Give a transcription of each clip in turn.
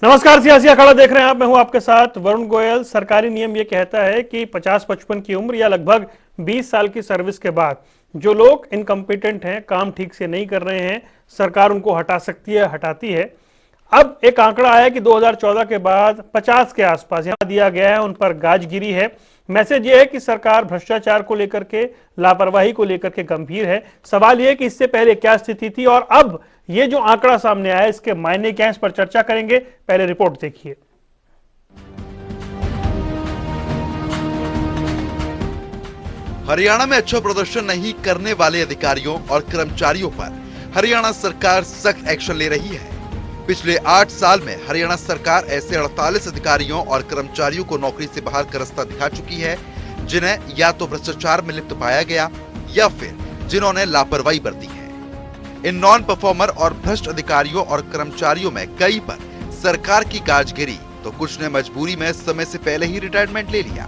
नमस्कार, सियासी अखाड़ा देख रहे हैं आप। मैं हूं आपके साथ वरुण गोयल। सरकारी नियम यह कहता है कि 50-55 की उम्र या लगभग 20 साल की सर्विस के बाद जो लोग इनकम्पिटेंट हैं, काम ठीक से नहीं कर रहे हैं, सरकार उनको हटा सकती है, हटाती है। अब एक आंकड़ा आया कि 2014 के बाद 50 के आसपास यहां दिया गया है, उन पर गाज गिरी है। मैसेज ये है कि सरकार भ्रष्टाचार को लेकर के, लापरवाही को लेकर के गंभीर है। सवाल यह है कि इससे पहले क्या स्थिति थी और अब ये जो आंकड़ा सामने आया इसके मायने क्या है, इस पर चर्चा करेंगे। पहले रिपोर्ट देखिए। हरियाणा में अच्छा प्रदर्शन नहीं करने वाले अधिकारियों और कर्मचारियों पर हरियाणा सरकार सख्त एक्शन ले रही है। पिछले 8 साल में हरियाणा सरकार ऐसे 48 अधिकारियों और कर्मचारियों को नौकरी से बाहर का रास्ता दिखा चुकी है, जिन्हें या तो भ्रष्टाचार में लिप्त पाया गया या फिर जिन्होंने लापरवाही बरती है। इन नॉन परफॉर्मर और भ्रष्ट अधिकारियों और कर्मचारियों में कई पर सरकार की गाज गिरी तो कुछ ने मजबूरी में समय से पहले ही रिटायरमेंट ले लिया।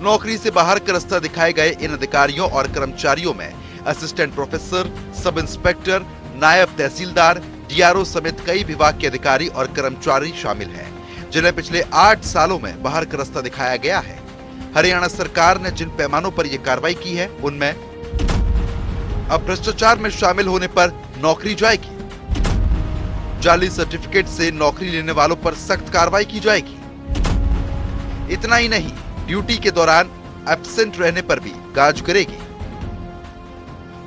नौकरी से बाहर का रास्ता दिखाए गए इन अधिकारियों और कर्मचारियों में असिस्टेंट प्रोफेसर, सब इंस्पेक्टर, नायब तहसीलदार, डीआरओ समेत कई विभाग के अधिकारी और कर्मचारी शामिल हैं, जिन्हें पिछले 8 सालों में बाहर का रास्ता दिखाया गया है। हरियाणा सरकार ने जिन पैमानों पर यह कार्रवाई की है, उनमें अब भ्रष्टाचार में शामिल होने पर नौकरी जाएगी, जाली सर्टिफिकेट से नौकरी लेने वालों पर सख्त कार्रवाई की जाएगी। इतना ही नहीं, ड्यूटी के दौरान एब्सेंट रहने पर भी गाज गिरेगी।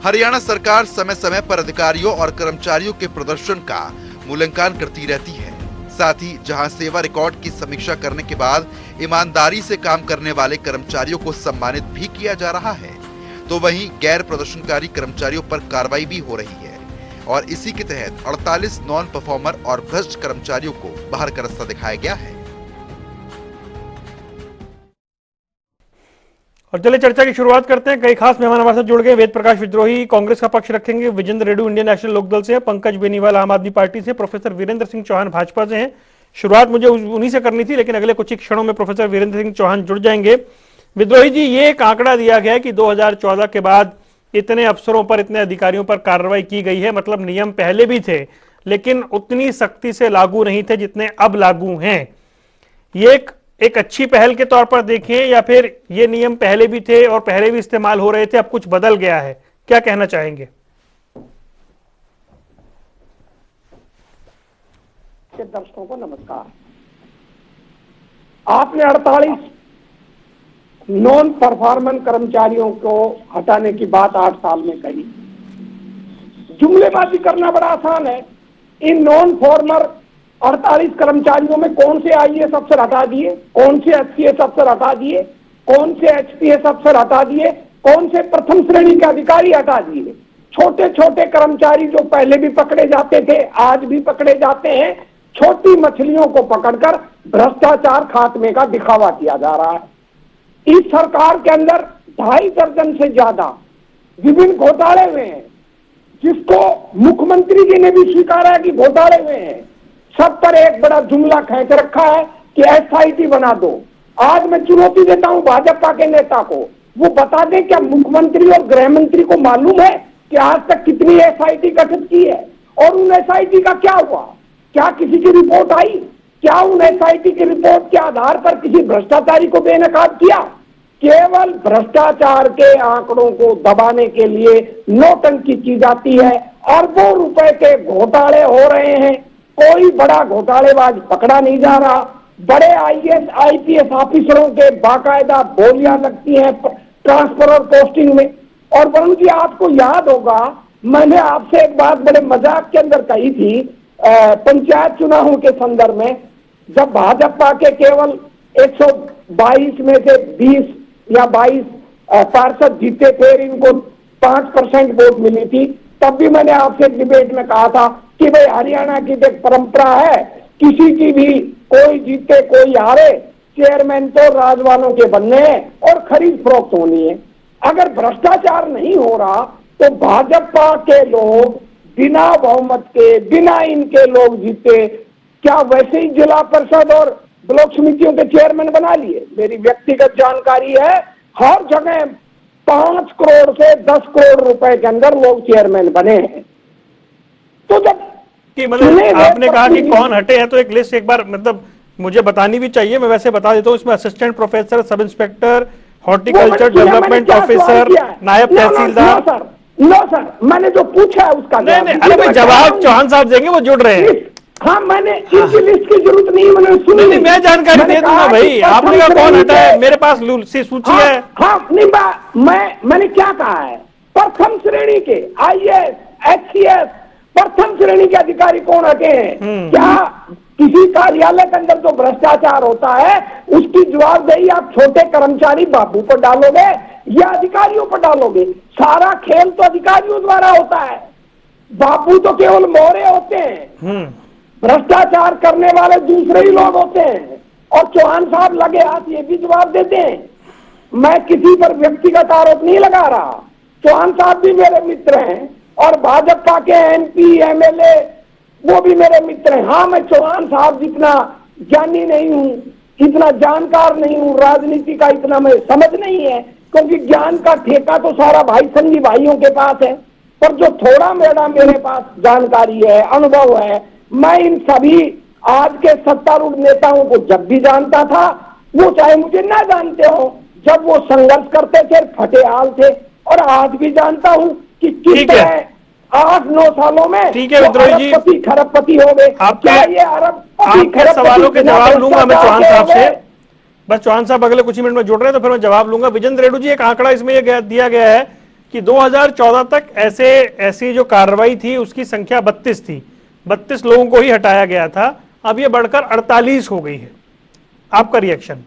हरियाणा सरकार समय समय पर अधिकारियों और कर्मचारियों के प्रदर्शन का मूल्यांकन करती रहती है। साथ ही जहां सेवा रिकॉर्ड की समीक्षा करने के बाद ईमानदारी से काम करने वाले कर्मचारियों को सम्मानित भी किया जा रहा है, तो वहीं गैर प्रदर्शनकारी कर्मचारियों पर कार्रवाई भी हो रही है और इसी के तहत 48 नॉन परफॉर्मर और भ्रष्ट कर्मचारियों को बाहर का रास्ता दिखाया गया है। और चलिए चर्चा की शुरुआत करते हैं। कई खास मेहमान हमारे साथ जुड़ गए। वेद प्रकाश विद्रोही कांग्रेस का पक्ष रखेंगे, विजेंद्र रेड्डी इंडियन नेशनल लोकदल से, पंकज बेनीवाल आम आदमी पार्टी से, प्रोफेसर वीरेंद्र सिंह चौहान भाजपा से हैं। शुरुआत मुझे उन्हीं से करनी थी, लेकिन अगले कुछ ही क्षणों में प्रोफेसर वीरेंद्र सिंह चौहान जुड़ जाएंगे। विद्रोही जी, ये एक आंकड़ा दिया गया है कि 2014 के बाद इतने अफसरों पर, इतने अधिकारियों पर कार्रवाई की गई है। मतलब नियम पहले भी थे लेकिन उतनी सख्ती से लागू नहीं थे जितने अब लागू हैं। ये एक अच्छी पहल के तौर पर देखें या फिर ये नियम पहले भी थे और पहले भी इस्तेमाल हो रहे थे, अब कुछ बदल गया है? क्या कहना चाहेंगे? दर्शकों को नमस्कार। आपने 48 नॉन परफॉर्मेंस कर्मचारियों को हटाने की बात 8 साल में कही। जुमलेबाजी करना बड़ा आसान है। इन नॉन फॉर्मर 48 कर्मचारियों में कौन से आईएएस अफसर हटा दिए, कौन से एचपीएस अफसर हटा दिए, कौन से एचपीएस अफसर हटा दिए, कौन से प्रथम श्रेणी के अधिकारी हटा दिए। छोटे छोटे कर्मचारी जो पहले भी पकड़े जाते थे, आज भी पकड़े जाते हैं। छोटी मछलियों को पकड़कर भ्रष्टाचार खात्मे का दिखावा किया जा रहा है। इस सरकार के अंदर 2.5 दर्जन से ज्यादा विभिन्न घोटाले हुए हैं, जिसको मुख्यमंत्री जी ने भी स्वीकारा है कि घोटाले हुए हैं। सब पर एक बड़ा जुमला खींच रखा है कि एसआईटी बना दो। आज मैं चुनौती देता हूं भाजपा के नेता को, वो बता दें क्या मुख्यमंत्री और गृह मंत्री को मालूम है कि आज तक कितनी एसआईटी गठित की है और उन एसआईटी का क्या हुआ? क्या किसी की रिपोर्ट आई? क्या उन एसआईटी की रिपोर्ट के आधार पर किसी भ्रष्टाचारी को बेनकाब किया? केवल भ्रष्टाचार के आंकड़ों को दबाने के लिए नौटंकी की जाती है। अरबों रुपए के घोटाले हो रहे हैं, कोई बड़ा घोटालेबाज पकड़ा नहीं जा रहा। बड़े आईएएस आईपीएस ऑफिसरों के बाकायदा बोलियां लगती हैं ट्रांसफर और पोस्टिंग में। और वरुण जी, आपको याद होगा, मैंने आपसे एक बात बड़े मजाक के अंदर कही थी पंचायत चुनावों के संदर्भ में, जब भाजपा के केवल 122 में से 20 या 22 पार्षद जीते थे, इनको 5% वोट मिली थी, तब भी मैंने आपसे डिबेट में कहा था कि भाई हरियाणा की एक परंपरा है, किसी की भी कोई जीते कोई हारे, चेयरमैन तो राजवालों के बनने हैं और खरीद फरोख्त होनी है। अगर भ्रष्टाचार नहीं हो रहा तो भाजपा के लोग बिना बहुमत के, बिना इनके लोग जीते, क्या वैसे ही जिला परिषद और ब्लॉक समितियों के चेयरमैन बना लिए? मेरी व्यक्तिगत जानकारी है, हर जगह 5 करोड़ से 10 करोड़ रुपए के अंदर लोग चेयरमैन बने हैं। तो जब कि मतलब आपने कहा कि कौन हटे हैं, तो एक लिस्ट एक बार मतलब मुझे बतानी भी चाहिए। मैं वैसे बता देता हूँ, इसमें assistant professor, sub inspector, horticulture development officer, नायब तहसीलदार। नो सर, मैंने जो पूछा है उसका नहीं नहीं, अरे भाई जवाब चौहान साहब देंगे, वो जुड़ रहे हैं। हाँ, मैंने इनकी लिस्ट की जरूरत नहीं, मैंने सुनी नहीं, मैं जानकारी दे दूंगा भाई। आपने कहा कौन हटा है, मेरे पास सूची है। हाँ नहीं, मैंने क्या कहा है, प्रथम श्रेणी के IAS, HCS प्रथम श्रेणी के अधिकारी कौन हटे हैं? क्या किसी कार्यालय के अंदर जो भ्रष्टाचार होता है उसकी जवाबदेही आप छोटे कर्मचारी बाबू पर डालोगे या अधिकारियों पर डालोगे? सारा खेल तो अधिकारियों द्वारा होता है, बाबू तो केवल मोहरे होते हैं, भ्रष्टाचार करने वाले दूसरे ही लोग होते हैं। और चौहान साहब लगे हाथ ये भी जवाब देते हैं। मैं किसी पर व्यक्तिगत आरोप नहीं लगा रहा, चौहान साहब भी मेरे मित्र हैं और भाजपा के MP MLA वो भी मेरे मित्र हैं। हाँ, मैं चौहान साहब जितना ज्ञानी नहीं हूँ, इतना जानकार नहीं हूँ, राजनीति का इतना मैं समझ नहीं है, क्योंकि ज्ञान का ठेका तो सारा भाई संगी भाइयों के पास है। पर जो थोड़ा मेरे पास जानकारी है, अनुभव है, मैं इन सभी आज के सत्तारूढ़ नेताओं को जब भी जानता था, वो चाहे मुझे ना जानते हो, जब वो संघर्ष करते थे, फटेहाल थे, और आज भी जानता हूँ कि किस तरह 8-9 सालों में ठीक है विद्रोही जी, खरबपति हो गए। क्या ये आपके सवालों के जवाब लूंगा मैं चौहान साहब से। बस चौहान साहब अगले कुछ ही मिनट में जुड़ रहे हैं, तो फिर मैं जवाब लूंगा। विजेंद्र रेड्डी जी, एक आंकड़ा इसमें यह दिया गया है कि 2014 तक ऐसी जो कार्रवाई थी उसकी संख्या 32 थी, 32 लोगों को ही हटाया गया था, अब ये बढ़कर 48 हो गई है। आपका रिएक्शन?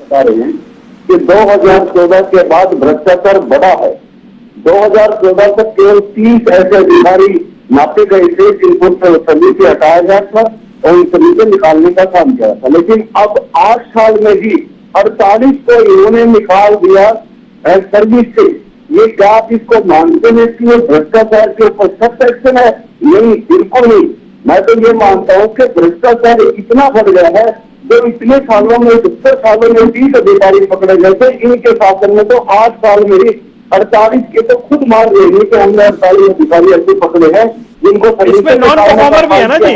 बता रहे हैं कि 2014 के बाद भ्रष्टाचार बढ़ा है। 2014 तक केवल 30 ऐसे अधिकारी नापे गए थे जिनको सभी से हटाया गया था और उन सभी से निकालने का काम किया था, लेकिन अब 8 साल में ही 48 को इन्होंने निकाल दिया सर्विस से। ये क्या आप इसको मानते हैं कि ये भ्रष्टाचार के ऊपर सख्त एक्शन है? नहीं, बिल्कुल नहीं। मैं तो ये मानता हूँ कि भ्रष्टाचार इतना बढ़ गया है, जो इतने सालों में 70 सालों में 30 अधिकारी पकड़े गए थे, इनके शासन में तो 8 साल में ही 48 के तो खुद मान रहे हैं कि हमने 48 अधिकारी ऐसे पकड़े हैं जिनको इसमें नॉन परफॉर्मर भी है ना जी?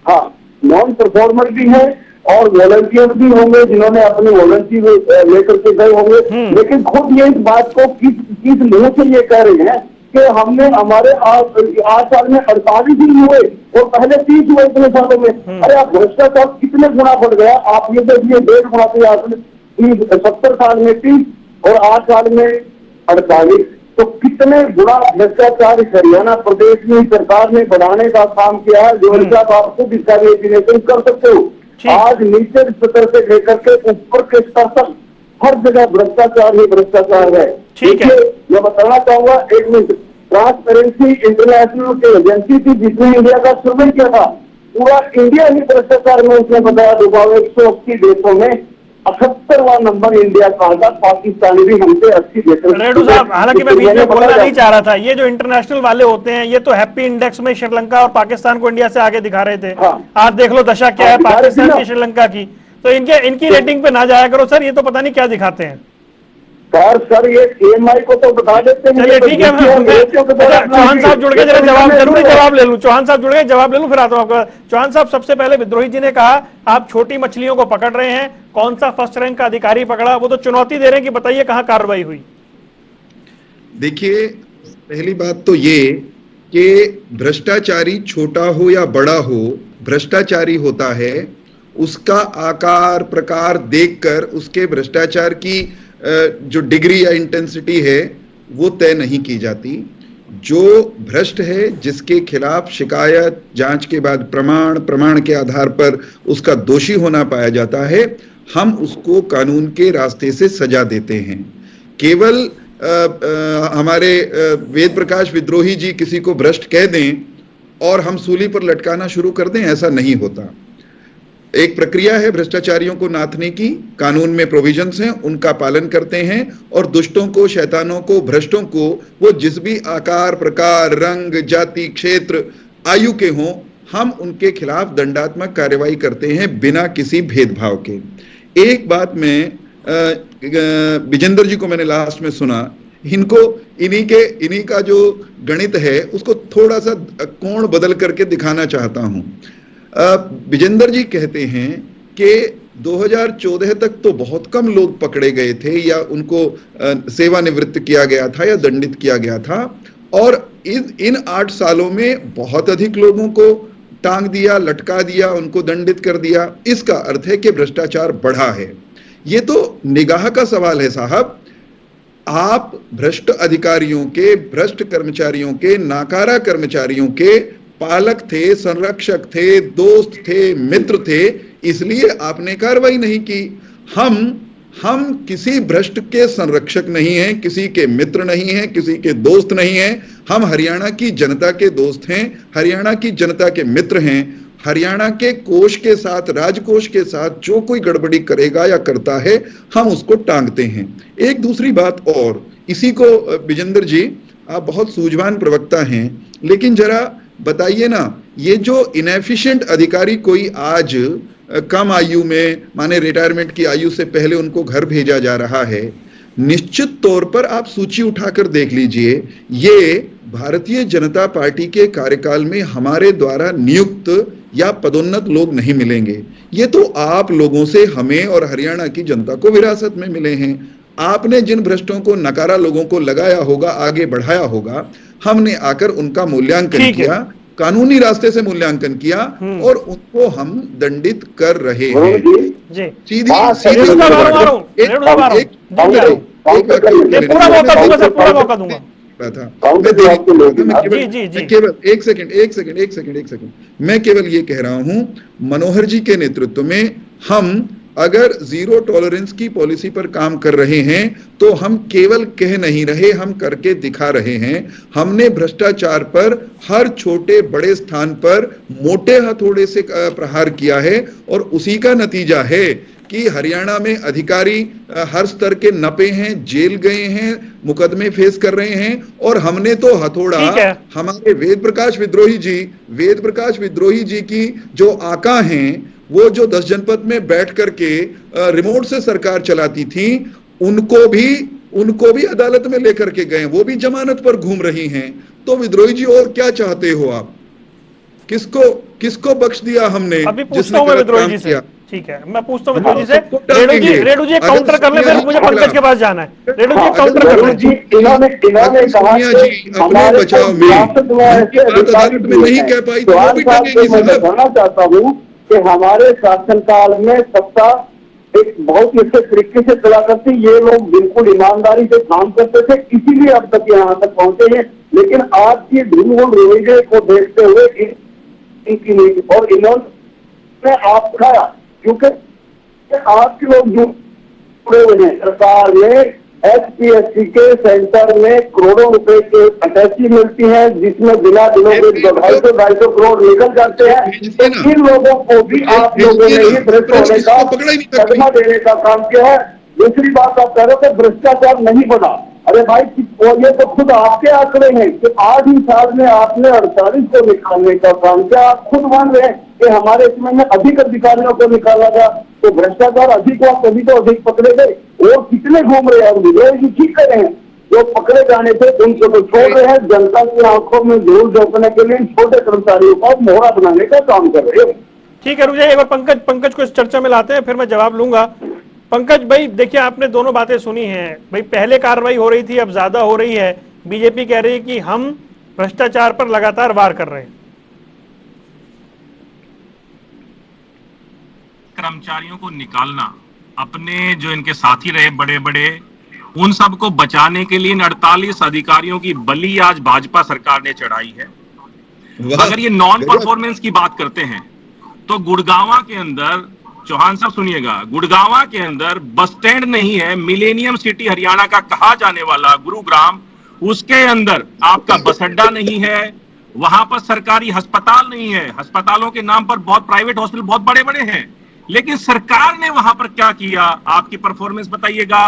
हाँ, नॉन परफॉर्मर भी है और वॉलंटियर भी होंगे जिन्होंने अपनी वॉलंटियर लेकर के गए होंगे। लेकिन खुद ये इस बात को किस मुंह से ये कह रहे हैं कि हमने हमारे 8 साल में 48 ही हुए और पहले 30 हुए इतने सालों में। अरे आप भ्रष्टाचार कितने गुना बढ़ गया? आप ये देखिए 1.5 गुना से 70 साल में 30 और 8 साल में 48, तो कितने गुना भ्रष्टाचार हरियाणा प्रदेश में सरकार ने बढ़ाने का काम किया है, जो आप खुद इसका एस्टिमेशन कर सकते हो। आज नीचे स्तर से लेकर के ऊपर के स्तर तक हर जगह भ्रष्टाचार ही भ्रष्टाचार है। ठीक है, मैं बताना चाहूंगा, 1 मिनट, ट्रांसपेरेंसी इंटरनेशनल की एजेंसी थी जिसने इंडिया का सर्वे किया था, पूरा इंडिया ही भ्रष्टाचार में उसने बताया 180 देशों में 78वां नंबर इंडिया का था। पाकिस्तानी भी हमसे 80 देशों। रेड्डी साहब, हालांकि मैं बीच में बोलना नहीं चाह रहा था, ये जो इंटरनेशनल वाले होते हैं ये तो हैप्पी इंडेक्स में श्रीलंका और पाकिस्तान को इंडिया से आगे दिखा रहे थे। आज देख लो दशा क्या है पाकिस्तान की, श्रीलंका की। तो इनकी रेटिंग पे ना जाया करो सर, ये तो पता नहीं क्या दिखाते हैं। सर ये CMI को तो बता देते हैं। चलिए ठीक है, चौहान साहब जुड़ गए, जरा जवाब जरूरी जवाब ले लूं। चौहान साहब जुड़ गए, जवाब ले लूं, फिर आता हूं आपका। चौहान साहब, सबसे पहले विद्रोही जी ने कहा आप छोटी मछलियों को पकड़ रहे हैं, कौन सा फर्स्ट रैंक का अधिकारी पकड़ा? वो तो चुनौती दे रहे हैं कि बताइए कहां कार्रवाई हुई। देखिए, पहली बात तो ये कि भ्रष्टाचारी छोटा हो या बड़ा हो, भ्रष्टाचारी होता है, उसका आकार प्रकार देखकर उसके भ्रष्टाचार की जो डिग्री या इंटेंसिटी है वो तय नहीं की जाती। जो भ्रष्ट है, जिसके खिलाफ शिकायत, जांच के बाद प्रमाण के आधार पर उसका दोषी होना पाया जाता है, हम उसको कानून के रास्ते से सजा देते हैं। केवल हमारे वेद प्रकाश विद्रोही जी किसी को भ्रष्ट कह दें और हम सूली पर लटकाना शुरू कर दें, ऐसा नहीं होता। एक प्रक्रिया है भ्रष्टाचारियों को नाथने की, कानून में प्रोविजंस हैं, उनका पालन करते हैं और दुष्टों को, शैतानों को, भ्रष्टों को, वो जिस भी आकार प्रकार, रंग, जाति, क्षेत्र, आयु के हों, हम उनके खिलाफ दंडात्मक कार्रवाई करते हैं बिना किसी भेदभाव के। एक बात मैं विजेंद्र जी को मैंने लास्ट में सुना, इनको इन्हीं का जो गणित है उसको थोड़ा सा कोण बदल करके दिखाना चाहता हूं। विजेंद्र जी कहते हैं कि 2014 तक तो बहुत कम लोग पकड़े गए थे या उनको सेवानिवृत्त किया गया था या दंडित किया गया था, और इन 8 सालों में बहुत अधिक लोगों को टांग दिया, लटका दिया, उनको दंडित कर दिया। इसका अर्थ है कि भ्रष्टाचार बढ़ा है। ये तो निगाह का सवाल है साहब। आप भ्रष्ट अधिकारियों के, भ्रष्ट कर्मचारियों के, नाकारा कर्मचारियों के पालक थे, संरक्षक थे, दोस्त थे, मित्र थे, इसलिए आपने कार्रवाई नहीं की। हम किसी भ्रष्ट के संरक्षक नहीं हैं, किसी के मित्र नहीं हैं, किसी के दोस्त नहीं हैं। हम हरियाणा की जनता के दोस्त हैं, हरियाणा की जनता के मित्र हैं। हरियाणा के कोष के साथ, राजकोष के साथ जो कोई गड़बड़ी करेगा या करता है, हम उसको टांगते हैं। एक दूसरी बात और, इसी को विजेंद्र जी, आप बहुत सूझवान प्रवक्ता हैं, लेकिन जरा बताइए ना, ये जो इनएफिशिएंट अधिकारी कोई आज कम आयु में, माने रिटायरमेंट की आयु से पहले उनको घर भेजा जा रहा है, निश्चित तौर पर आप सूची उठाकर देख लीजिए, ये भारतीय जनता पार्टी के कार्यकाल में हमारे द्वारा नियुक्त या पदोन्नत लोग नहीं मिलेंगे। ये तो आप लोगों से हमें और हरियाणा की जनता को विरासत में मिले हैं। आपने जिन भ्रष्टों को, नकारा लोगों को लगाया होगा, आगे बढ़ाया होगा, हमने आकर उनका मूल्यांकन किया, कानूनी रास्ते से मूल्यांकन किया और उनको हम दंडित कर रहे हैं। सीधी केवल एक सेकंड, मैं केवल ये कह रहा हूं, मनोहर जी के नेतृत्व में हम अगर जीरो टॉलरेंस की पॉलिसी पर काम कर रहे हैं तो हम केवल कह नहीं रहे, हम करके दिखा रहे हैं। हमने भ्रष्टाचार पर हर छोटे बड़े स्थान पर मोटे हथौड़े से प्रहार किया है और उसी का नतीजा है कि हरियाणा में अधिकारी हर स्तर के नपे हैं, जेल गए हैं, मुकदमे फेस कर रहे हैं। और हमने तो हथौड़ा हमारे वेद प्रकाश विद्रोही जी की जो आका हैं, वो जो 10 जनपद में बैठ करके रिमोट से सरकार चलाती थी, उनको भी अदालत में लेकर के गए, वो भी जमानत पर घूम रही हैं। तो विद्रोही जी और क्या चाहते हो आप? किसको बख्श दिया हमने? अभी पूछता हूं मैं विद्रोही जी से। ठीक है, मैं पूछता हूं विद्रोही जी से। रेणु जी काउंटर कर ले, फिर मुझे पंकज के पास जाना है। रेणु जी काउंटर कर ले। इन्होंने कहा कि अपने बचाव में अदालत में नहीं कह पाई तो वो भी टंगेगी। मैं कहना चाहता हूँ कि हमारे शासनकाल में सत्ता एक बहुत ही अच्छे तरीके से चला करती, ये लोग बिल्कुल ईमानदारी से काम करते थे, इसीलिए अब तक यहाँ तक पहुंचे हैं। लेकिन आज की ढूंढ रवैये को देखते हुए इनकी नीति और इन्होंने आप खाया, क्योंकि आपके लोग जो जुड़े हुए हैं सरकार में, SPSC के सेंटर में करोड़ों रुपए के अटैची मिलती है, जिसमें बिना दिनों के 250 करोड़ निकल जाते हैं। तो इन लोगों को भी आप लोगों ने ही भ्रष्ट होने का कदमा देने का काम किया है। दूसरी बात, आप कह रहे हो कि भ्रष्टाचार नहीं बढ़ा। अरे भाई, ये तो खुद आपके आंकड़े हैं कि 8 ही साल में आपने 48 को निकालने का काम किया। आप खुद मान रहे हैं कि हमारे समय में अधिक अधिकारियों को निकाला गया, तो भ्रष्टाचार अधिक हुआ, तभी तो अधिक पकड़े गए। और कितने घूम रहे हैं? विजय जी ठीक कर रहे हैं, जो पकड़े जाने थे उनको तो छोड़ रहे हैं, जनता की आंखों में धूल झोंकने के लिए छोटे कर्मचारियों का मोहरा बनाने का काम कर रहे हैं। ठीक है, रुक जाइए, एक बार पंकज को इस चर्चा में लाते हैं, फिर मैं जवाब लूंगा। पंकज भाई, देखिए आपने दोनों बातें सुनी हैं भाई। पहले कार्रवाई हो रही थी, अब ज्यादा हो रही है। बीजेपी कह रही है कि हम भ्रष्टाचार पर लगातार वार कर रहे हैं। कर्मचारियों को निकालना, अपने जो इनके साथी रहे बड़े बड़े, उन सबको बचाने के लिए 48 अधिकारियों की बलि आज भाजपा सरकार ने चढ़ाई है। अगर ये नॉन परफॉर्मेंस की बात करते हैं तो गुड़गांव के अंदर, चौहान साहब सुनिएगा, गुड़गांव के अंदर बस स्टैंड नहीं है। मिलेनियम सिटी हरियाणा का कहा जाने वाला गुरुग्राम, उसके अंदर आपका बस अड्डा नहीं है, वहां पर सरकारी अस्पताल नहीं है। अस्पतालों के नाम पर बहुत प्राइवेट हॉस्पिटल बहुत बड़े बड़े हैं, लेकिन सरकार ने वहां पर क्या किया? आपकी परफॉर्मेंस बताइएगा।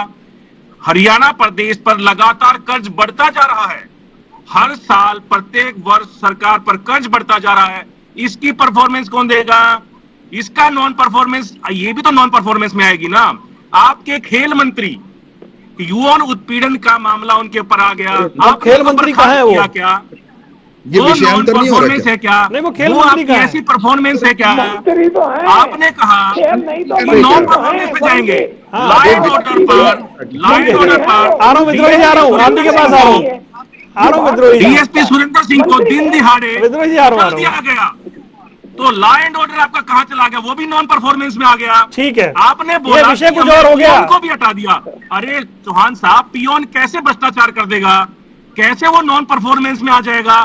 हरियाणा प्रदेश पर लगातार कर्ज बढ़ता जा रहा है, हर साल प्रत्येक वर्ष सरकार पर कर्ज बढ़ता जा रहा है। इसकी परफॉर्मेंस कौन देगा? इसका नॉन परफॉर्मेंस, ये भी तो नॉन परफॉर्मेंस में आएगी ना। आपके खेल मंत्री यौन उत्पीड़न का मामला उनके ऊपर आ गया। अब खेल मंत्री कहाँ है वो? क्या ये वो विषयांतर नहीं हो रहा परफॉर्मेंस क्या? है क्या? नहीं, वो खेल वो मंत्री आपकी कहाँ है? ऐसी परफॉर्मेंस है क्या? मंत्री तो है, आपने कहा खेल नहीं तो कि मंत्री नॉन तो परफॉर्मेंस है, पे जाएंगे। हाँ, लॉ एंड वो ऑर्डर मंत्री पर, है। लॉ एंड ऑर्डर पर आ रहा हूँ विद्रोही जी, आ रहा हूँ, आप ही के पास आ रहा हूँ, आ रहा हूँ विद्रोही जी। डीएसपी सुरेंद्र सिंह को दिन दिहाड़े विद्रोही जी, आ रहा हूँ, निकल दिया गया, तो लॉ एंड ऑर्डर आपका कहां चला गया? वो भी नॉन परफॉर्मेंस में आ गया। ठीक है, आपने ये बोला विषय कि कुछ हमने और हो गया। पियोन को भी हटा दिया। अरे चौहान साहब, पियोन कैसे भ्रष्टाचार कर देगा? कैसे वो नॉन परफॉर्मेंस में आ जाएगा?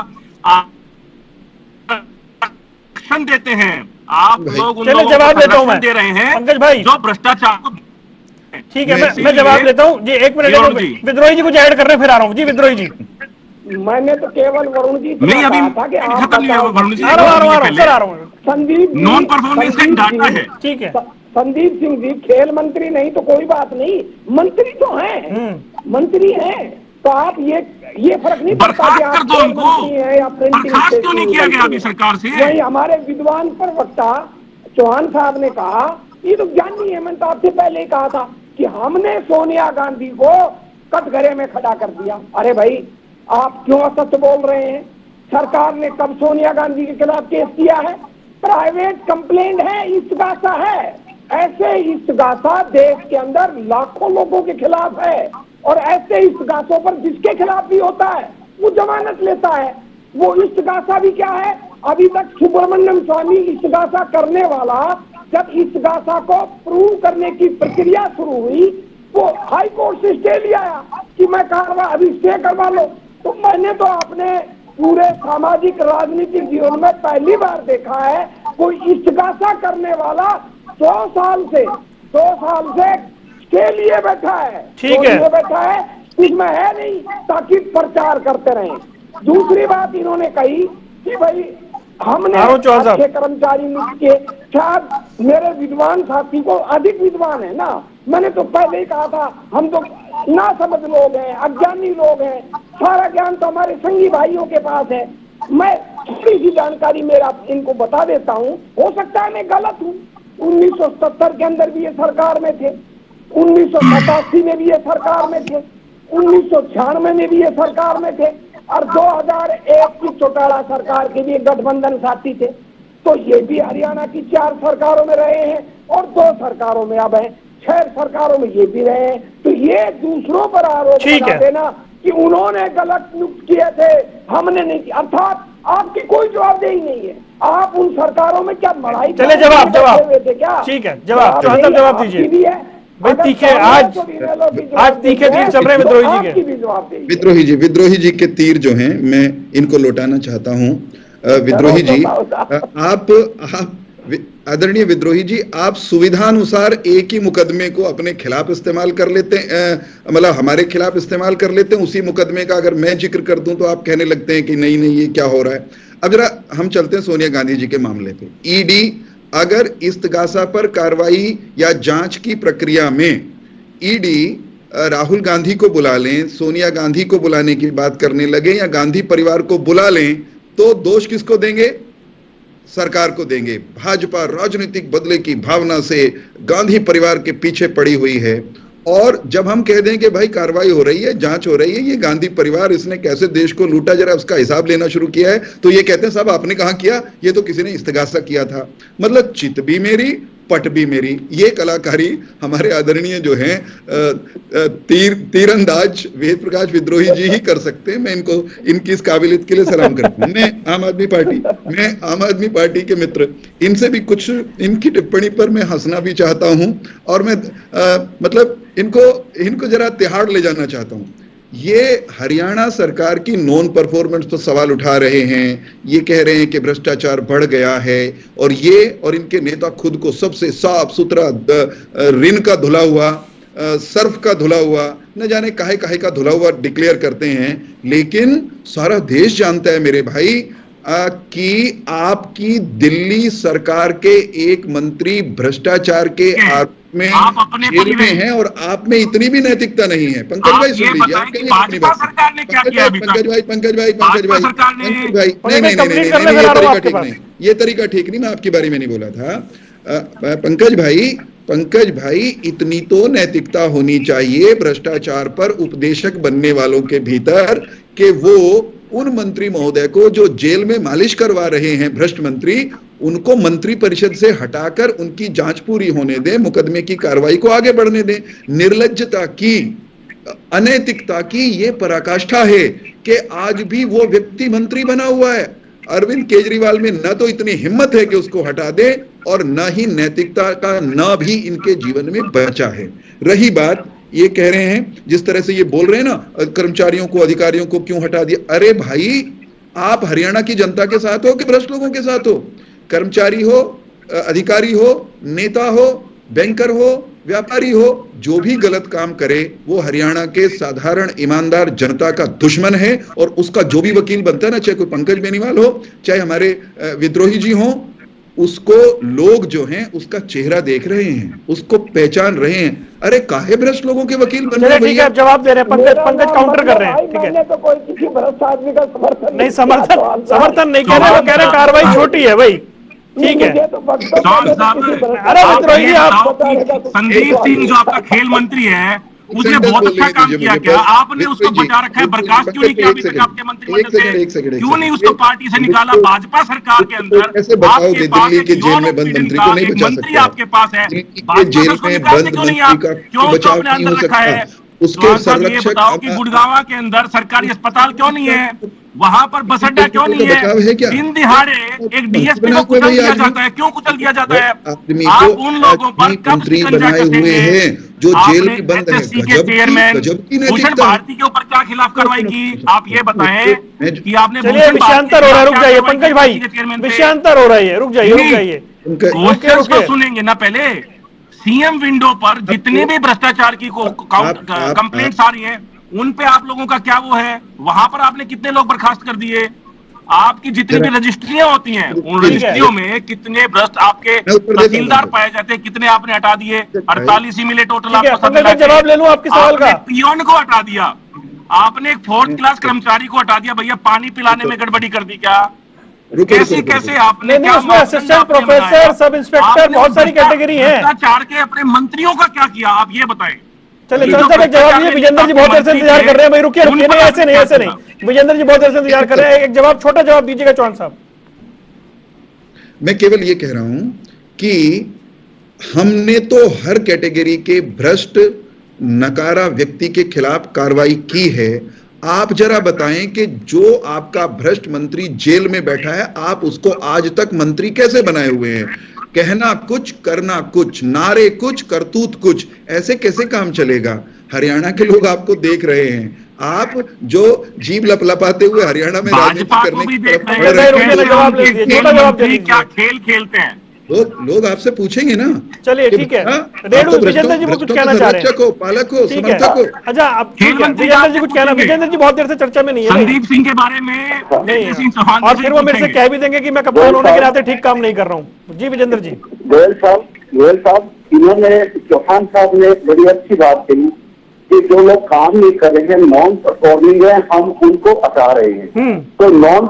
आरक्षण देते हैं आप लोग, उन चलिए, लोगों को जवाब देता हूं मैं। संरक्षण दे रहे हैं पंकज भाई, जो भ्रष्टाचार को। ठीक है, मैं इसीलिए जवाब देता हूँ जी, एक मिनट। वरुण जी। विद्रोही जी कुछ ऐड कर रहे हैं, फिर आ रहा हूँ जी। विद्रोही जी, मैंने तो केवल वरुण जी नहीं, अभी कहा था कि आप खत्म नहीं हुआ वरुण जी, आ रहा हूँ, आ रहा हूँ, पहले सर आ रहा हूँ। संदीप जी, नॉन परफॉर्मेंस का एक संदीप डाटा जी, है। ठीक है, संदीप सिंह जी खेल मंत्री नहीं तो कोई बात नहीं, मंत्री तो हैं, मंत्री हैं, तो आप ये फर्क नहीं पड़ता कि बर्खास्त आप कर दो खेल उनको। मंत्री हैं या प्रिंटिंग बर्खास्त क्यों नहीं किया गया अभी सरकार से? वही हमारे विद्वान प्रवक्ता चौहान साहब ने कहा, ये तो ज्ञानी है, मैंने तो आपसे पहले ही कहा था कि हमने सोनिया गांधी को कटघरे में खड़ा कर दिया। अरे भाई, आप क्यों असत्य बोल रहे हैं? सरकार ने कब सोनिया गांधी के खिलाफ केस किया है? प्राइवेट कंप्लेंट है, इस्तगासा है। ऐसे इस्तगासा देश के अंदर लाखों लोगों के खिलाफ है, और ऐसे इस्तगासों पर जिसके खिलाफ भी होता है वो जमानत लेता है। वो इस्तगासा भी क्या है? अभी तक सुब्रमण्यम स्वामी इस्तगासा करने वाला, जब इस्तगासा को प्रूव करने की प्रक्रिया शुरू हुई, वो हाई कोर्ट से स्टे लिया कि मैं कार्रवाई अभी स्टे करवा लो। तो मैंने तो अपने पूरे सामाजिक राजनीतिक जीवन में पहली बार देखा है कोई इस्तगासा करने वाला 2 साल से के लिए बैठा है। ठीक है, लिए बैठा है, इसमें है नहीं ताकि प्रचार करते रहे। दूसरी बात इन्होंने कही कि भाई हमने अच्छे कर्मचारी नियुक्त किए। शायद मेरे विद्वान साथी को अधिक विद्वान है ना, मैंने तो पहले ही कहा था, हम तो ना समझ लोग हैं, अज्ञानी लोग हैं, सारा ज्ञान तो हमारे संगी भाइयों के पास है। मैं थोड़ी सी जानकारी मेरा इनको बता देता हूँ, हो सकता है मैं गलत हूँ। 1970 के अंदर भी ये सरकार में थे, 1987 में भी ये सरकार में थे, 1996 में भी ये सरकार में थे, और 2001 की चौटाला सरकार के भी गठबंधन साथी थे। तो ये भी हरियाणा की 4 सरकारों में रहे हैं और 2 सरकारों में अब हैं, 6 सरकारों में ये भी रहे हैं। तो ये दूसरों पर आरोप लगा देना कि उन्होंने गलत नियुक्त किए थे, हमने नहीं किया, अर्थात आपकी कोई जवाबदेही नहीं है। आप उन सरकारों में क्या लड़ाई? चले, जवाब थे क्या? ठीक है, जवाब दीजिए भाई। तीखे आज तीखे तीर चल रहे हैं विद्रोही जी के। विद्रोही जी के तीर जो हैं, मैं इनको लौटाना चाहता हूं। विद्रोही जी, आप आदरणीय विद्रोही जी, आप सुविधानुसार एक ही मुकदमे को अपने खिलाफ इस्तेमाल कर लेते हैं, मतलब हमारे खिलाफ इस्तेमाल कर लेते हैं। उसी मुकदमे का अगर मैं जिक्र कर दूं तो आप कहने लगते हैं कि नहीं नहीं, ये क्या हो रहा है। अब जरा हम चलते हैं सोनिया गांधी जी के मामले पे। ईडी अगर इस्तगासा पर कार्रवाई या जांच की प्रक्रिया में ईडी राहुल गांधी को बुला लें, सोनिया गांधी को बुलाने की बात करने लगे, या गांधी परिवार को बुला लें, तो दोष किसको देंगे? सरकार को देंगे। भाजपा राजनीतिक बदले की भावना से गांधी परिवार के पीछे पड़ी हुई है। और जब हम कह दें कि भाई कार्रवाई हो रही है, जांच हो रही है, ये गांधी परिवार इसने कैसे देश को लूटा, जरा उसका हिसाब लेना शुरू किया है, तो ये कहते हैं साहब आपने कहां किया, ये तो किसी ने इस्तगासा किया था। मतलब चित भी मेरी, पट भी मेरी। ये कलाकारी हमारे आदरणीय जो हैं तीरंदाज वेद प्रकाश विद्रोही जी ही कर सकते हैं। मैं इनको इनकी इस काबिलियत के लिए सलाम करता हूं। मैं आम आदमी पार्टी के मित्र, इनसे भी कुछ इनकी टिप्पणी पर मैं हंसना भी चाहता हूं, और मैं मतलब इनको जरा तिहाड़ ले जाना चाहता हूं। ये हरियाणा सरकार की नॉन परफॉर्मेंस पर सवाल उठा रहे हैं, ये कह रहे हैं कि भ्रष्टाचार बढ़ गया है, और ये और इनके नेता खुद को सबसे साफ सुथरा रिन का धुला हुआ, सर्फ का धुला हुआ, न जाने काहे का धुला हुआ डिक्लेयर करते हैं। लेकिन सारा देश जानता है मेरे भाई कि आपकी दिल्ली सरकार के एक मंत्री भ्रष्टाचार के आरोप में जेल में हैं, और आप में इतनी भी नैतिकता नहीं है। पंकज भाई सुन लीजिए, आप कहिए अपनी बात। पंकज भाई नहीं, ये तरीका ठीक नहीं, मैं आपके बारे में नहीं बोला था। पंकज भाई, पंकज भाई, इतनी तो नैतिकता होनी चाहिए भ्रष्टाचार पर उपदेशक बनने वालों के भीतर कि वो उन मंत्री महोदय को जो जेल में मालिश करवा रहे हैं, भ्रष्ट मंत्री, उनको मंत्री परिषद से हटाकर उनकी जांच पूरी होने दें, मुकदमे की कार्रवाई को आगे बढ़ने दें। निर्लज्जता की, अनैतिकता की ये पराकाष्ठा है कि आज भी वो व्यक्ति मंत्री बना हुआ है। अरविंद केजरीवाल में न तो इतनी हिम्मत है कि उसको हटा दे और न ही नैतिकता का न भी इनके जीवन में बचा है। रही बात, ये कह रहे हैं जिस तरह से ये बोल रहे हैं ना, कर्मचारियों को, अधिकारियों को क्यों हटा दिया। अरे भाई, आप हरियाणा की जनता के साथ हो कि भ्रष्ट लोगों के साथ हो? कर्मचारी हो, अधिकारी हो, नेता हो, बैंकर हो, व्यापारी हो, जो भी गलत काम करे वो हरियाणा के साधारण ईमानदार जनता का दुश्मन है। और उसका जो भी वकील बनता है ना, चाहे कोई पंकज बेनीवाल हो, चाहे हमारे विद्रोही जी हो, उसको लोग जो हैं उसका चेहरा देख रहे हैं, उसको पहचान रहे हैं। अरे काहे भ्रष्ट लोगों के वकील बन रहे हैं? ठीक है, आप जवाब दे रहे हैं। पंकज काउंटर कर रहे हैं। ठीक है, मैंने तो कोई किसी भ्रष्ट आदमी का समर्थन नहीं, समर्थन नहीं कह रहे, वो कह रहे कार्रवाई छोटी है भाई। ठीक है, अरे विद्रोही जी, आप संदीप सिंह जो आपका खेल मंत्री है, उसने बहुत अच्छा काम किया। क्या आपने उसको बचा रखा है? बर्खास्त क्यों नहीं किया अभी तक आपके मंत्रिमंडल से? क्यों नहीं उसको पार्टी से निकाला? भाजपा सरकार के अंदर आपके पास एक यौन उत्पीड़न का एक मंत्री आपके पास है, भाजपा से उसको निकालते क्यों नहीं आप? क्यों उसको अपने अंदर रखा है? उसके ये बताओ कि गुड़गांव के अंदर सरकारी अस्पताल क्यों नहीं है? वहां पर बस अड्डा क्यों नहीं है? दिन दिहाड़े एक डीएसपी को कुचल दिया जाता है। क्यों कुचल दिया जाता है? आप उन लोगों पर कब शिकंजा कसेंगे? जो जेल में बंद है, के चेयरमैन भूषण भारती के ऊपर क्या खिलाफ कार्रवाई की? आप ये बताएं कि आपने विषयांतर हो रहा है, रुक जाइए पंकज भाई, विषयांतर हो रहा है, रुक जाइए, रुक जाइए। क्वेश्चन सुनेंगे ना पहले। सीएम विंडो पर जितने भी भ्रष्टाचार की कंप्लेंट्स आ रही हैं, उन पे आप लोगों का क्या वो है? वहां पर आपने कितने लोग बर्खास्त कर दिए? आपकी जितनी भी रजिस्ट्रियां होती हैं, उन रजिस्ट्रियों में कितने भ्रष्ट आपके तहसीलदार पाए जाते हैं, कितने आपने हटा दिए? 48 ही मिले टोटल। आपको जवाब ले लूं आपके सवाल का। पियोन को हटा दिया आपने, एक 4th क्लास कर्मचारी को हटा दिया। भैया पानी पिलाने में गड़बड़ी कर दी क्या? कैसे कैसे आपने? उसमें असिस्टेंट प्रोफेसर, सब इंस्पेक्टर, बहुत सारी कैटेगरी है। भ्रष्टाचार के अपने मंत्रियों का क्या किया, आप ये बताएं। चलिए चंद साहब, एक जवाब दीजिए। विजेंद्र जी बहुत देर से इंतजार कर रहे हैं भाई, रुकिए रुकिए, नहीं ऐसे नहीं, ऐसे नहीं। विजेंद्र जी बहुत देर से इंतजार कर रहे हैं, एक जवाब, छोटा जवाब दीजिएगा चौहान साहब। मैं केवल ये कह रहा हूं कि हमने तो हर कैटेगरी के भ्रष्ट नकारा व्यक्ति के खिलाफ कार्रवाई की है। आप जरा बताएं कि जो आपका भ्रष्ट मंत्री जेल में बैठा है, आप उसको आज तक मंत्री कैसे बनाए हुए हैं? कहना कुछ, करना कुछ, नारे कुछ, करतूत कुछ, ऐसे कैसे काम चलेगा? हरियाणा के लोग आपको देख रहे हैं, आप जो जीभ लपलपाते हुए हरियाणा में राजनीति करने की तरफ क्या खेल खेलते हैं लोग आपसे पूछेंगे ना। चलिए ठीक है, विजेंद्र जी कुछ कहना चाह रहे हैं, पालक हो, समर्थक हो। अच्छा, अब विजेंद्र जी कुछ कहना। विजेंद्र जी बहुत देर से चर्चा में नहीं है। संदीप सिंह के बारे में नहीं, और फिर वो मेरे से कह भी देंगे कि मैं कप्तान होने के नाते ठीक काम नहीं कर रहा हूँ। जी विजेंद्र जी। गोयल साहब, इन्होंने, चौहान साहब ने बड़ी अच्छी बात कही कि जो लोग काम नहीं कर रहे हैं, नॉन परफॉर्मिंग है, हम उनको हटा रहे हैं। तो नॉन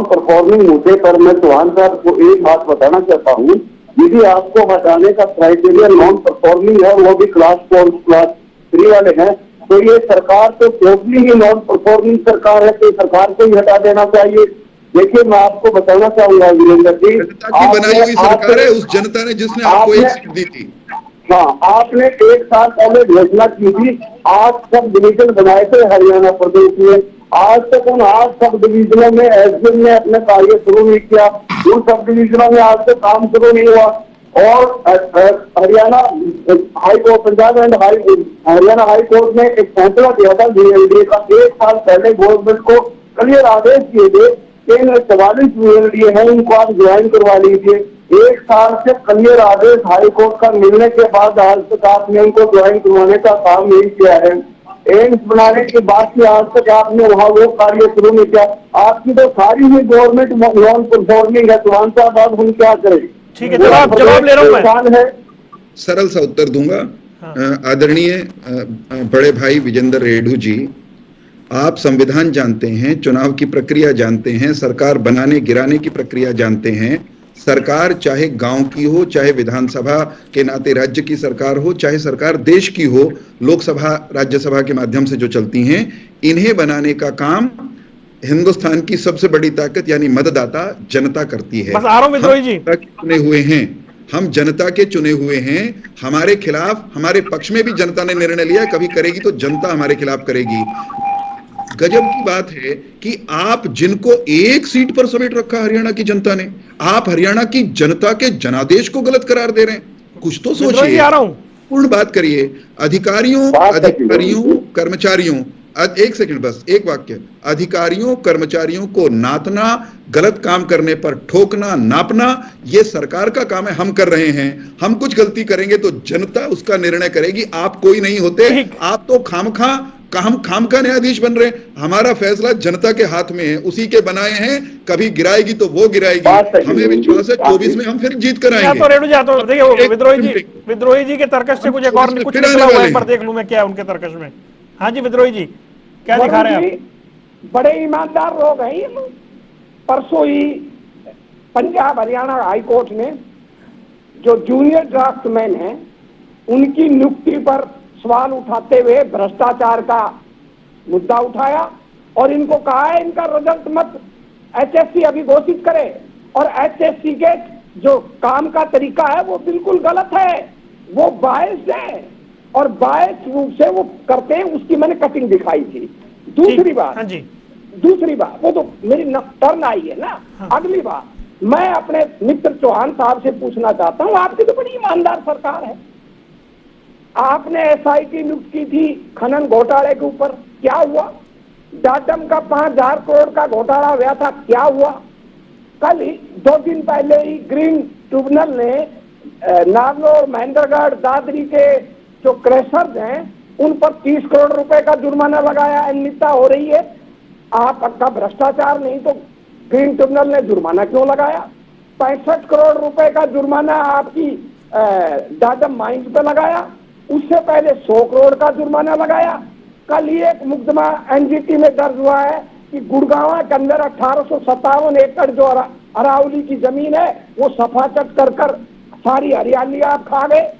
परफॉर्मिंग मुद्दे पर मैं चौहान साहब को एक बात बताना चाहता हूँ। यदि आपको हटाने का क्राइटेरिया नॉन परफॉर्मिंग है, वो भी क्लास 4, क्लास 3 वाले हैं, तो ये सरकार तो टोटली ही नॉन परफॉर्मिंग सरकार है, तो सरकार को ही हटा देना चाहिए। देखिए, मैं आपको बताना चाहूंगा वीरेंद्र जी, बनाई हुई सरकार है उस जनता ने जिसने आपको एक सीट दी थी। हाँ, आपने 1 साल पहले घोषणा की थी, 8 सब डिवीजन बनाए थे हरियाणा प्रदेश में। आज तक उन 8 सब डिवीजनों में एसडीएम ने अपने कार्य शुरू नहीं किया। उन सब डिवीजनों में आज तक काम शुरू नहीं हुआ। और Haryana high court, Punjab and Haryana high court ने एक फैसला दिया था वीएलडीए का। 1 साल पहले गवर्नमेंट को क्लियर आदेश दिए थे कि 44 वीएलडीए हैं, उनको आप ज्वाइन करवा लीजिए। 1 साल से क्लियर आदेश हाई कोर्ट का मिलने के बाद आज तक आपने उनको ज्वाइन करवाने का काम नहीं किया है। एम्स बनाने के बाद से आज तक आपने वहाँ वो कार्य शुरू नहीं किया। आपकी तो सारी ही गवर्नमेंट नॉन परफॉर्मिंग है। चौहान साहब, आप हम क्या करें? ठीक है, जवाब ले रहा हूँ मैं। सरल सा उत्तर दूंगा। आदरणीय बड़े भाई विजेंद्र रेडू जी, आप संविधान जानते हैं, चुनाव की प्रक्रिया जानते हैं, सरकार बनाने गिराने की प्रक्रिया जानते हैं। सरकार चाहे गांव की हो, चाहे विधानसभा के नाते राज्य की सरकार हो, चाहे सरकार देश की हो, लोकसभा राज्यसभा के माध्यम से जो चलती हैं, इन्हें बनाने का काम हिंदुस्तान की सबसे बड़ी ताकत यानी मतदाता जनता करती है। बस आ रहा हूं विद्रोही जी। चुने हुए हैं, हम जनता के चुने हुए हैं। हमारे खिलाफ, हमारे पक्ष में भी जनता ने निर्णय लिया, कभी करेगी तो जनता हमारे खिलाफ करेगी। गजब की बात है कि आप जिनको एक सीट पर समेट रखा हरियाणा की जनता ने, आप हरियाणा की जनता के जनादेश को गलत करार दे रहे हैं। कुछ तो सोचिए, आ रहा हूं, पूर्ण बात करिए। अधिकारियों कर्मचारियों, एक सेकंड बस, एक वाक्य। अधिकारियों कर्मचारियों को नातना, गलत काम करने पर ठोकना, नापना, ये सरकार का काम है, हम कर रहे हैं। हम कुछ गलती करेंगे तो जनता उसका निर्णय करेगी, आप कोई नहीं होते। आप तो खामखा न्यायाधीश बन रहे हैं। हमारा फैसला जनता के हाथ में है, उसी के बनाए हैं। कभी गिराएगी तो वो गिराएगी, हमें विश्वास है 24 में हम फिर जीत कर आएंगे। तो रेणु जी, तो देखिए विद्रोही जी के तर्कश से कुछ एक और कुछ निकला हुआ है, एक बार देख लूं मैं क्या है उनके तर्कश में। हाँ जी विद्रोही जी, क्या दिखा रहे हैं आप? बड़े ईमानदार लोग हैं। परसों ही पंजाब हरियाणा हाई कोर्ट ने जो जूनियर ड्राफ्टमैन हैं उनकी नियुक्ति पर सवाल उठाते हुए भ्रष्टाचार का मुद्दा उठाया और इनको कहा है इनका रिजल्ट मत एचएससी अभी घोषित करे। और एचएससी के जो काम का तरीका है वो बिल्कुल गलत है, वो बायस्ड है और बायस्ड रूप से वो करते हैं। उसकी मैंने कटिंग दिखाई थी। दूसरी बात, हाँ जी, दूसरी बात, वो तो मेरी टर्न आई है ना। हाँ। अगली बात, मैं अपने मित्र चौहान साहब से पूछना चाहता हूं, आपकी तो बड़ी ईमानदार सरकार है, आपने एसआईटी नियुक्त की थी खनन घोटाले के ऊपर, क्या हुआ? डाटम का 5,000 करोड़ का घोटाला हुआ था, क्या हुआ? कल ही 2 दिन पहले ही ग्रीन ट्रिब्यूनल ने नागौर, महेंद्रगढ़, दादरी के जो क्रैशर्स हैं उन पर 30 करोड़ रुपए का जुर्माना लगाया। अनियमितता हो रही है, आपका भ्रष्टाचार नहीं तो ग्रीन ट्रिब्यूनल ने जुर्माना क्यों लगाया? 65 करोड़ रुपए का जुर्माना आपकी डाटम माइंस पे लगाया, उससे पहले 100 करोड़ का जुर्माना लगाया। कल ही एक मुकदमा एनजीटी में दर्ज हुआ है कि गुड़गांव के अंदर 1857 एकड़ जो अरावली की जमीन है वो सफाचट कर सारी हरियाली आप खा गए।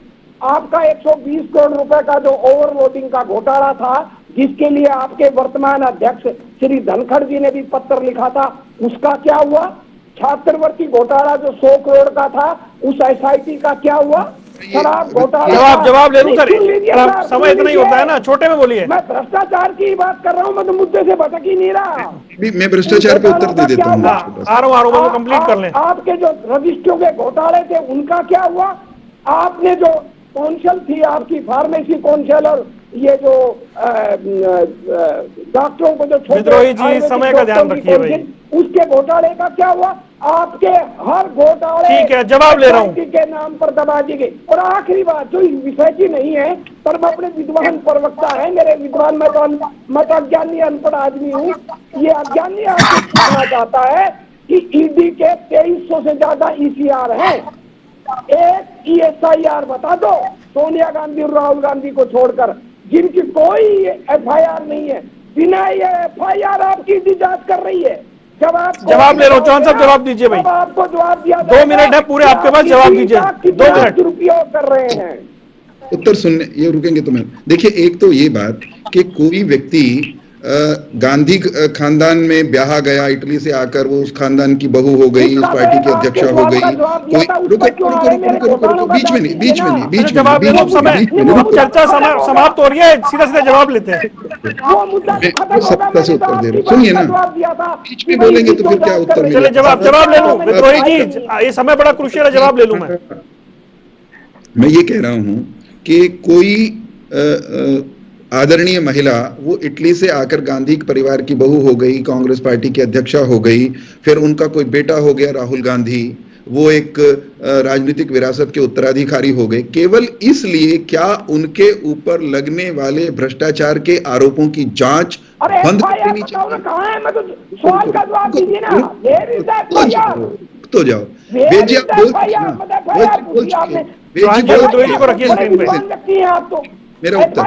आपका 120 करोड़ रुपए का जो ओवरलोडिंग का घोटाला था, जिसके लिए आपके वर्तमान अध्यक्ष श्री धनखड़ जी ने भी पत्र लिखा था, उसका क्या हुआ? छात्रवृत्ति घोटाला जो 100 करोड़ का था, उस एसआईटी का क्या हुआ? शराब घोटाला। जवाब ले लूं सर, समय इतना ही होता है ना, छोटे में बोलिए। मैं भ्रष्टाचार की बात कर रहा हूँ, मैं तो मुद्दे से भटक ही नहीं रहा। मैं भ्रष्टाचार पे उत्तर दे देता हूँ। आ रहा हूँ, कंप्लीट कर लें। आपके जो रजिस्ट्रियों के घोटाले थे उनका क्या हुआ? आपने जो कौंसिल थी आपकी फार्मेसी कौंसिल और ये जो डॉक्टरों को जो विद्रोही जी समय का ध्यान रखिए भाई, उसके घोटाले का क्या हुआ? आपके हर घोटाले ठीक है, जवाब ले रहा हूँ के नाम पर दबा दी गई। और आखिरी बात जो इस विषय की नहीं है पर मैं अपने विद्वान प्रवक्ता है, मेरे विद्वान, मैं तो अज्ञानी अनपढ़ आदमी हूँ, ये अज्ञानी आपसे पूछना चाहता है कि ईडी के 2300 से ज्यादा ईसीआर है, एक ईएसआईआर बता दो सोनिया गांधी और राहुल गांधी को छोड़कर, जिनकी कोई एफआईआर नहीं है। बिना ये एफआईआर आपकी जांच कर रही है। जवाब ले रहा हूँ, चौहान साहब जवाब दीजिए भाई। आपको जवाब दिया 2 मिनट है पूरे आपके पास, जवाब दीजिए 2 मिनट। दुरुपयोग कर रहे हैं। उत्तर सुनने ये रुकेंगे तो मैं देखिए, एक तो ये बात कि कोई व्यक्ति गांधी खानदान में ब्याह गया, इटली से आकर वो उस खानदान की बहू हो गई, उस पार्टी की अध्यक्षा हो गई। रुको, बीच में नहीं, जवाब ले लो, समय चर्चा समाप्त हो रही है, सीधा सीधा जवाब लेते हैं। सत्ता से उत्तर दे रहे, सुनिए ना, बीच में बोलेंगे तो फिर क्या उत्तर मिलेगा? चलिए जवाब ले लूं विद्रोही जी, ये समय बड़ा क्रूशियल है, जवाब ले लूं मैं ये कह रहा हूं कि कोई आदरणीय महिला वो इटली से आकर गांधी परिवार की बहू हो गई, कांग्रेस पार्टी की अध्यक्षा हो गई, फिर उनका कोई बेटा हो गया राहुल गांधी, वो एक राजनीतिक विरासत के उत्तराधिकारी हो गए, केवल इसलिए क्या उनके ऊपर लगने वाले भ्रष्टाचार के आरोपों की जांच बंद कर देनी चाहिए? तो जाओ बेजी, आप मेरा उत्तर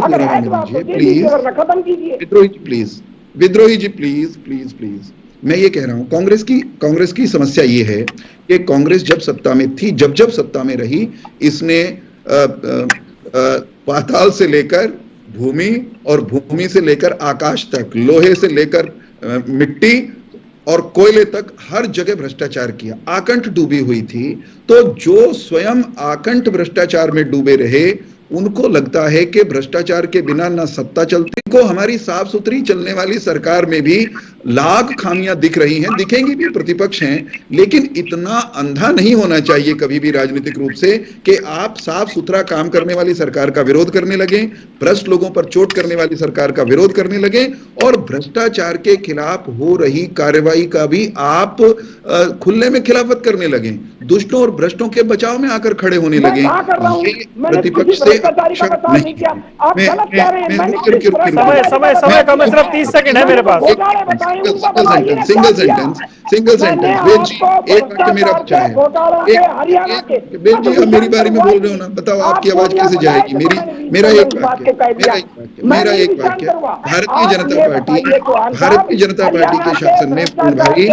पूरा होने दीजिए प्लीज। विद्रोही जी प्लीज, विद्रोही जी प्लीज। मैं ये कह रहा हूं कांग्रेस की समस्या ये है कि कांग्रेस जब सत्ता में थी, जब सत्ता में रही, इसने पाताल से लेकर भूमि और भूमि से लेकर आकाश तक, लोहे से लेकर मिट्टी और कोयले तक हर जगह भ्रष्टाचार किया। आकंठ डूबी हुई थी, तो जो स्वयं आकंठ भ्रष्टाचार में डूबे रहे उनको लगता है कि भ्रष्टाचार के बिना ना सत्ता चलती। को हमारी साफ सुथरी चलने वाली सरकार में भी लाख खामियां दिख रही हैं, दिखेंगी भी, प्रतिपक्ष हैं, लेकिन इतना अंधा नहीं होना चाहिए कभी भी राजनीतिक रूप से कि आप साफ सुथरा काम करने वाली सरकार का विरोध करने लगे, भ्रष्ट लोगों पर चोट करने वाली सरकार का विरोध करने लगे और भ्रष्टाचार के खिलाफ हो रही कार्रवाई का भी आप खुले में खिलाफत करने लगे, दुष्टों और भ्रष्टों के बचाव में आकर खड़े होने लगे। प्रतिपक्ष से समय कम है, सिर्फ 30 सेकंड है मेरे पास। सिंगल सेंटेंस एक वाक्य मेरा बचा है। बेन जी, आप मेरी बारे में बोल रहे हो ना, बताओ आपकी आवाज कैसे जाएगी? मेरा एक वाक्य भारतीय जनता पार्टी के शासन में वरुण भाई,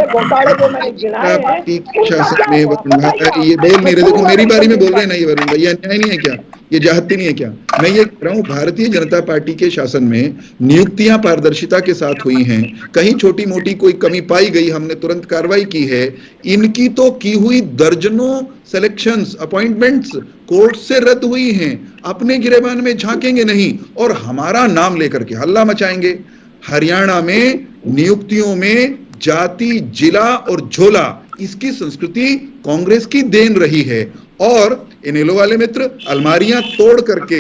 शासन में वरुण भाई ये बोल नहीं रहे। देखो मेरी बारे में बोल रहे हैं ना ये वरुण भाई, ये अन्याय नहीं है क्या? ये जाहती नहीं है क्या? मैं ये कह रहा हूं भारतीय जनता पार्टी के शासन में नियुक्तियां पारदर्शिता के साथ हुई हैं, कहीं छोटी मोटी कोई कमी पाई गई हमने तुरंत कार्रवाई की है। इनकी तो की हुई दर्जनों सिलेक्शंस, अपॉइंटमेंट्स कोर्ट से रद्द हुई हैं, अपने गिरेबान में झांकेंगे नहीं और हमारा नाम लेकर के हल्ला मचाएंगे। हरियाणा में नियुक्तियों में जाति, जिला और झोला, इसकी संस्कृति कांग्रेस की देन रही है और इनेलो वाले मित्र अलमारियां तोड़ करके।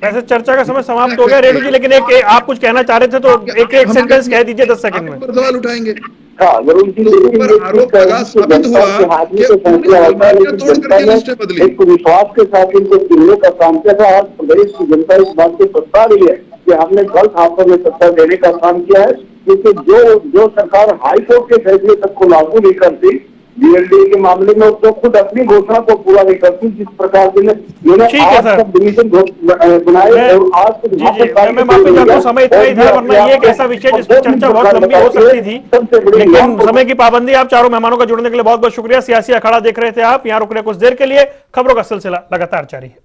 वैसे चर्चा का समय समाप्त हो गया रेणु जी, लेकिन एक आप कुछ कहना चाह रहे थे तो एक सेंटेंस कह दीजिए 10 सेकंड में। सवाल उठाएंगे। आरोप लगा, साबित हुआ कि तोड़ करके लिस्टें बदली। एक विश्वास के साथ इनको चुनने का काम किया था। आज प्रदेश की जनता इस बात से पछता रही है कि हमने गलत हाथों में सत्ता देने का काम किया है, क्योंकि जो सरकार हाईकोर्ट के फैसले तक को लागू नहीं करती, बीएलडी के मामले में तो खुद अपनी घोषणा को पूरा नहीं करती, जिस प्रकार से डिवीजन बनाए और आज मैं माफी चाहता हूं, समय इतना ही था, वरना ये एक ऐसा विषय जिस पर चर्चा बहुत लंबी हो सकती थी, लेकिन समय की पाबंदी। आप चारों मेहमानों का जुड़ने के लिए बहुत बहुत शुक्रिया। सियासी अखाड़ा देख रहे थे आप, यहाँ रुक रहे कुछ देर के लिए। खबरों का सिलसिला लगातार जारी है।